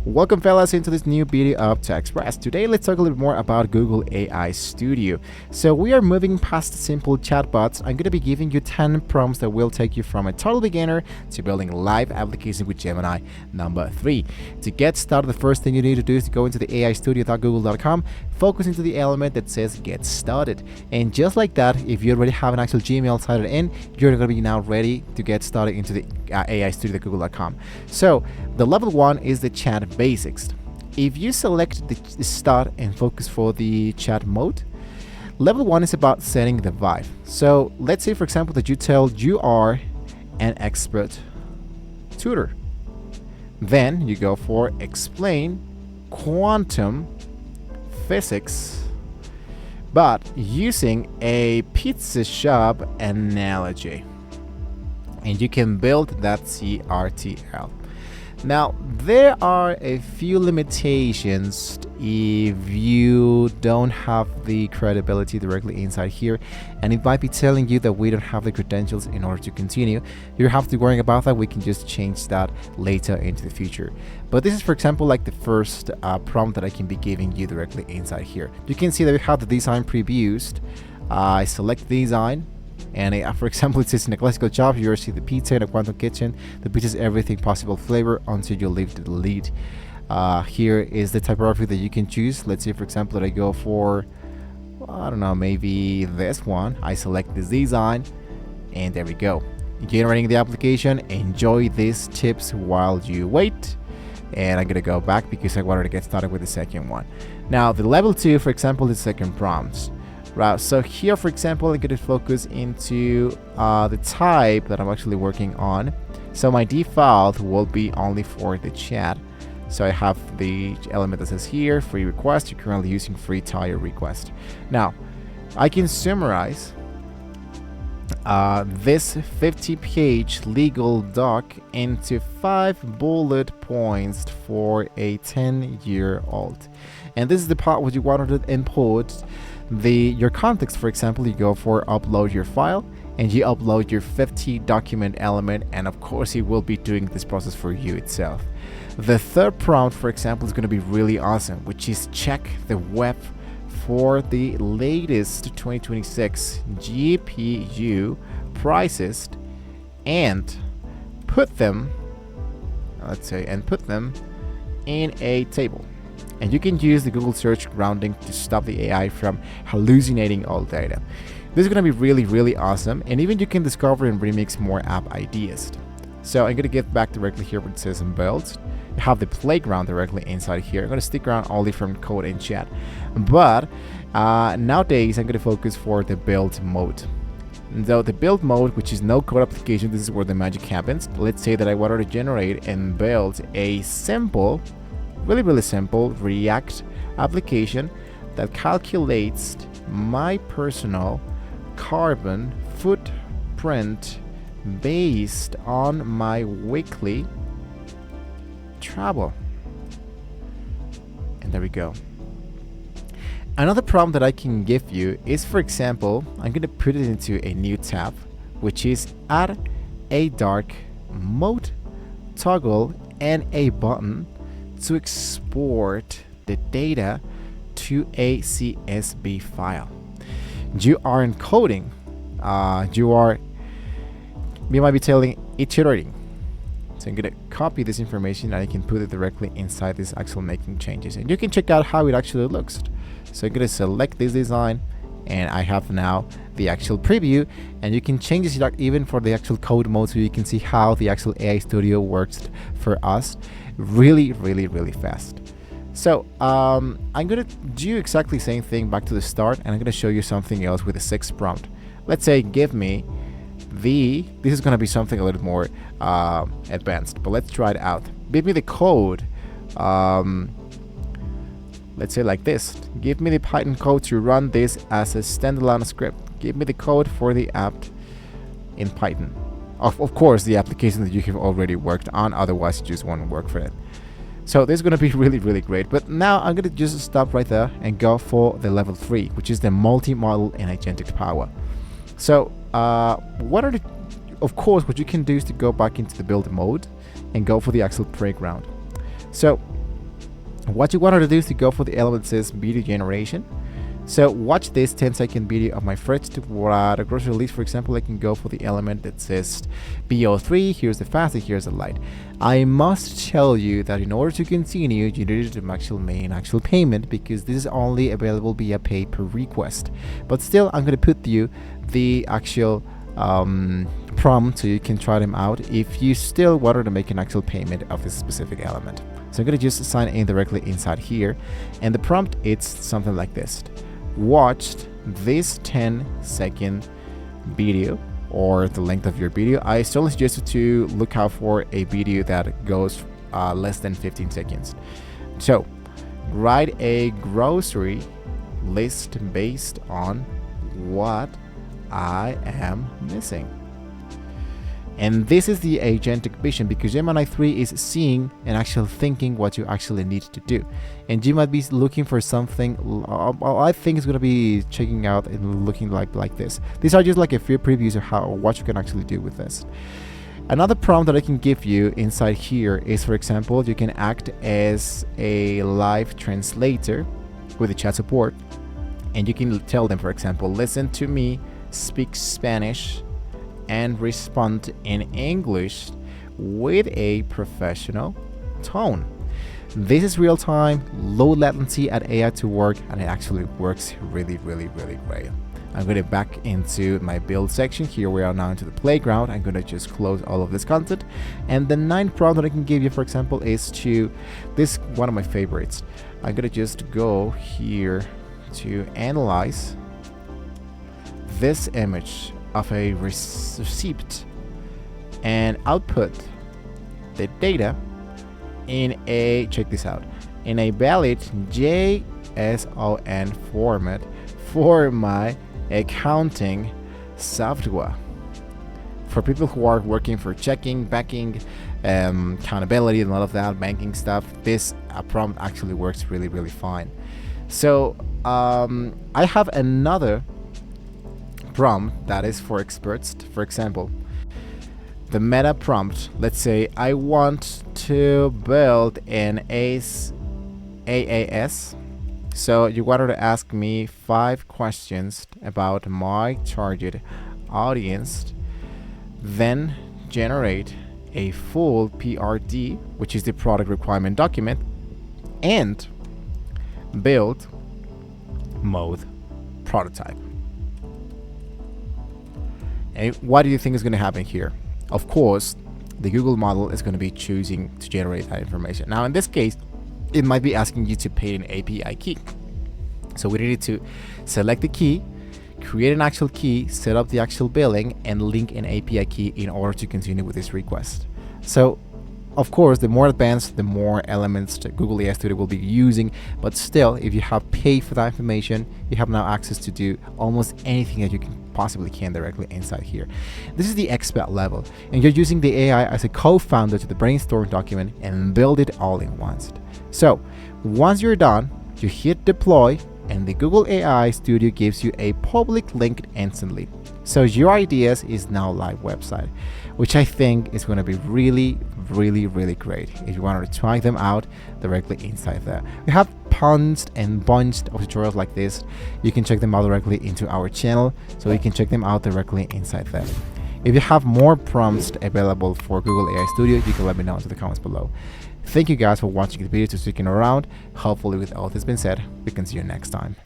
Welcome fellas into this new video of TechExpress. Today let's talk a little more about Google AI Studio. So we are moving past simple chatbots. I'm going to be giving you 10 prompts that will take you from a total beginner to building a live application with Gemini number 3. To get started, the first thing you need to do is to go into the aistudio.google.com, focus into the element that says get started. And just like that, if you already have an actual Gmail signed in, you're going to be now ready to get started into the aistudio.google.com. So the level 1 is the chat basics. If you select the start and focus for the chat mode, level 1 is about setting the vibe. So let's say, for example, that you tell you are an expert tutor. Then you go for explain quantum physics, but using a pizza shop analogy. And you can build that CRTL. Now, there are a few limitations if you don't have the credibility directly inside here, and it might be telling you that we don't have the credentials in order to continue. You don't have to worry about that. We can just change that later into the future. But this is, for example, like the first prompt that I can be giving you directly inside here. You can see that we have the design previews. I select design. And for example, it says in a classical shop, you see the pizza in a quantum kitchen. The pizza is everything possible flavor until you leave the delete. Here is the typography that you can choose. Let's say, for example, that I go for, I don't know, maybe this one. I select this design, and there we go. Generating the application. Enjoy these tips while you wait. And I'm gonna go back because I wanted to get started with the second one. Now, the level 2, for example, is second prompts. Right, so here, for example, I'm going to focus into the type that I'm actually working on. So my default will be only for the chat. So I have the element that says here, free request. You're currently using free tire request. Now, I can summarize this 50-page legal doc into 5 bullet points for a 10-year-old. And this is the part where you wanted to import your context. For example, you go for upload your file and you upload your 50 document element, and of course it will be doing this process for you itself. The third prompt, for example, is going to be really awesome, which is check the web for the latest 2026 GPU prices and put them in a table. And you can use the Google search grounding to stop the AI from hallucinating all data. This is going to be really, really awesome. And even you can discover and remix more app ideas. So I'm going to get back directly here where it says build. You have the playground directly inside here. I'm going to stick around only from code and chat. But nowadays, I'm going to focus for the build mode. So the build mode, which is no code application, this is where the magic happens. Let's say that I wanted to generate and build a simple, really simple React application that calculates my personal carbon footprint based on my weekly travel. And there we go. Another prompt that I can give you is, for example, I'm going to put it into a new tab, which is add a dark mode toggle and a button to export the data to a CSV file. You are encoding. You might be telling iterating. So I'm gonna copy this information and I can put it directly inside this actual making changes, and you can check out how it actually looks. So I'm gonna select this design, and I have now the actual preview, and you can change this even for the actual code mode, so you can see how the actual AI Studio works for us really fast. So I'm gonna do exactly the same thing back to the start, and I'm gonna show you something else with the 6th prompt. Let's say give me this is gonna be something a little more advanced, but let's try it out. Give me the code, let's say like this. Give me the Python code to run this as a standalone script. Give me the code for the app in Python. Of course, the application that you have already worked on, otherwise it just won't work for it. So this is going to be really great. But now I'm going to just stop right there and go for the level 3, which is the multi-model and agentic power. So of course, what you can do is to go back into the build mode and go for the actual playground. So What you want to do is to go for the element that says video generation. So watch this 10-second video of my first grocery list. For example, I can go for the element that says BO3. Here's the fast, here's the light. I must tell you that in order to continue, you need to make an actual payment, because this is only available via pay per request. But still, I'm going to put you the actual prompt so you can try them out if you still wanted to make an actual payment of this specific element. So I'm going to just sign in directly inside here, and the prompt, it's something like this: watched this 10-second video, or the length of your video. I still suggest you to look out for a video that goes less than 15 seconds. So write a grocery list based on what I am missing. And this is the agentic vision, because Gemini 3 is seeing and actually thinking what you actually need to do. And you might be looking for something, I think it's going to be checking out and looking like this. These are just like a few previews of what you can actually do with this. Another prompt that I can give you inside here is, for example, you can act as a live translator with the chat support. And you can tell them, for example, listen to me speak Spanish and respond in English with a professional tone. This is real-time, low latency at AI to work, and it actually works really great. I'm going to back into my build section. Here we are now into the playground. I'm going to just close all of this content. And the ninth prompt that I can give you, for example, is to this one of my favorites. I'm going to just go here to analyze this image of a receipt and output the data in a, check this out, in a valid JSON format for my accounting software. For people who are working for checking, backing, accountability and all of that banking stuff, this prompt actually works really fine. So I have another prompt that is for experts. For example, the meta prompt, let's say I want to build an AAS. So you wanted to ask me 5 questions about my target audience, then generate a full PRD, which is the product requirement document, and build mode prototype. And what do you think is going to happen here? Of course, the Google model is going to be choosing to generate that information. Now, in this case, it might be asking you to pay an API key. So we need to select the key, create an actual key, set up the actual billing, and link an API key in order to continue with this request. So, of course, the more advanced, the more elements that Google AI Studio will be using. But still, if you have paid for that information, you have now access to do almost anything that you possibly can directly inside here. This is the expert level, and you're using the AI as a co-founder to the brainstorm document and build it all in once. So, once you're done, you hit deploy, and the Google AI Studio gives you a public link instantly. So your ideas is now live website, which I think is going to be really great if you want to try them out directly inside there. We have tons and bunch of tutorials like this. You can check them out directly into our channel, so you can check them out directly inside there. If you have more prompts available for Google AI Studio, you can let me know in the comments below. Thank you guys for watching the video, to sticking around. Hopefully, with all this being said, we can see you next time.